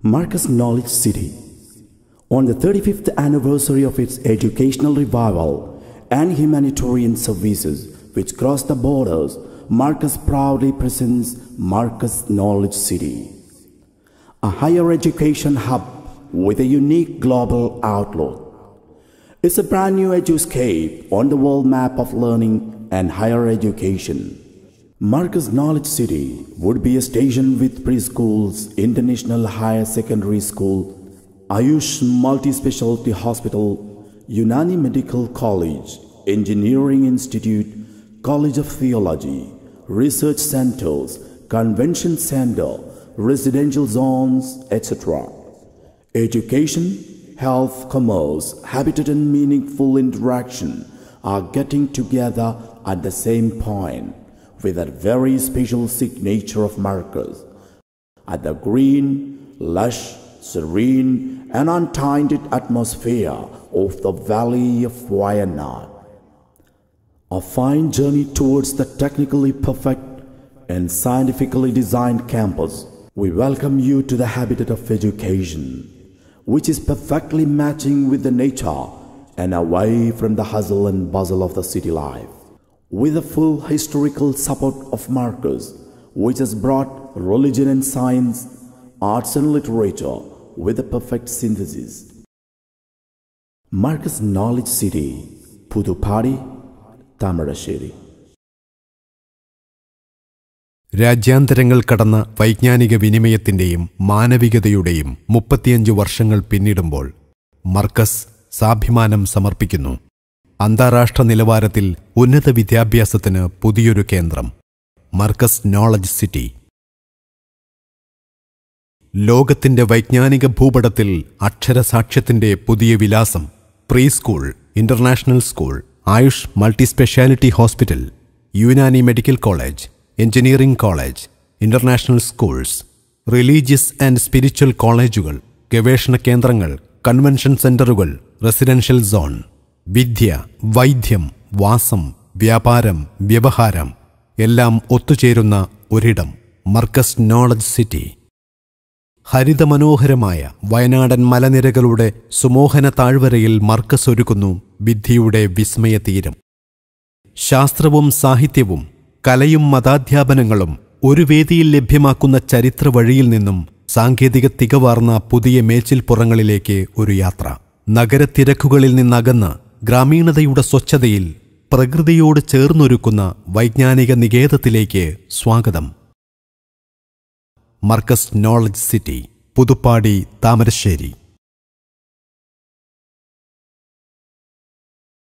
Marcus Knowledge City. On the 35th anniversary of its educational revival and humanitarian services which cross the borders, Marcus proudly presents Marcus Knowledge City, a higher education hub with a unique global outlook. It's a brand new eduscape on the world map of learning and higher education. Marcus Knowledge City would be a station with preschools, International Higher Secondary School, Ayush Multi-Specialty Hospital, Unani Medical College, Engineering Institute, College of Theology, Research Centers, Convention Center, Residential Zones, etc. Education, health, commerce, habitat and meaningful interaction are getting together at the same point, with a very special signature of Marcus, at the green, lush, serene and untainted atmosphere of the Valley of Wayanad. A fine journey towards the technically perfect and scientifically designed campus. We welcome you to the habitat of education, which is perfectly matching with the nature and away from the hustle and bustle of the city life. With the full historical support of Marcus, which has brought religion and science, arts and literature with a perfect synthesis. Marcus Knowledge City, Pudupadi, Tamarasheri. രാജ്യാന്തരങ്ങൾ കടന്ന വൈജ്ഞാനിക വിനിമയത്തിന്റെയും മാനവികതയുടെയും 35 വർഷങ്ങൾ പിന്നിടുമ്പോൾ മർക്കസ് സാഭിമാനം സമർപ്പിക്കുന്നു. അന്താരാഷ്ട്ര നിലവാരത്തിൽ ഉന്നത വിദ്യാഭ്യാസത്തിന് പുതിയൊരു കേന്ദ്രം, മർക്കസ് നോളജ് സിറ്റി. ലോകത്തിന്റെ വൈജ്ഞാനിക ഭൂപടത്തിൽ അക്ഷരസാക്ഷ്യത്തിന്റെ പുതിയ വിലാസം. Pre school, international school, Ayush multi speciality hospital, Unani medical college, engineering college, international schools, religious and spiritual കോളേജുകൾ, ഗവേഷണ കേന്ദ്രങ്ങൾ, കൺവെൻഷൻ സെന്ററുകൾ, റെസിഡൻഷ്യൽ സോൺ. വിദ്യ, വൈദ്യം, വാസം, വ്യാപാരം, വ്യവഹാരം എല്ലാം ഒത്തുചേരുന്ന ഒരിടം, മർക്കസ് നോളജ് സിറ്റി. ഹരിതമനോഹരമായ വയനാടൻ മലനിരകളുടെ സുമോഹന താഴ്വരയിൽ മർക്കസ് ഒരുക്കുന്നു വിദ്യയുടെ വിസ്മയതീരം. ശാസ്ത്രവും സാഹിത്യവും കലയും മതാധ്യാപനങ്ങളും ഒരു വേദിയിൽ ലഭ്യമാക്കുന്ന ചരിത്ര വഴിയിൽ നിന്നും സാങ്കേതിക തികവാർന്ന പുതിയ മേച്ചിൽപ്പുറങ്ങളിലേക്ക് ഒരു യാത്ര. നഗരത്തിരക്കുകളിൽ നിന്നകന്ന് ഗ്രാമീണതയുടെ സ്വച്ഛതയിൽ പ്രകൃതിയോട് ചേർന്നൊരുക്കുന്ന വൈജ്ഞാനിക നികേതത്തിലേക്ക് സ്വാഗതം. Markaz knowledge city, Puthuppadi, Thamarassery.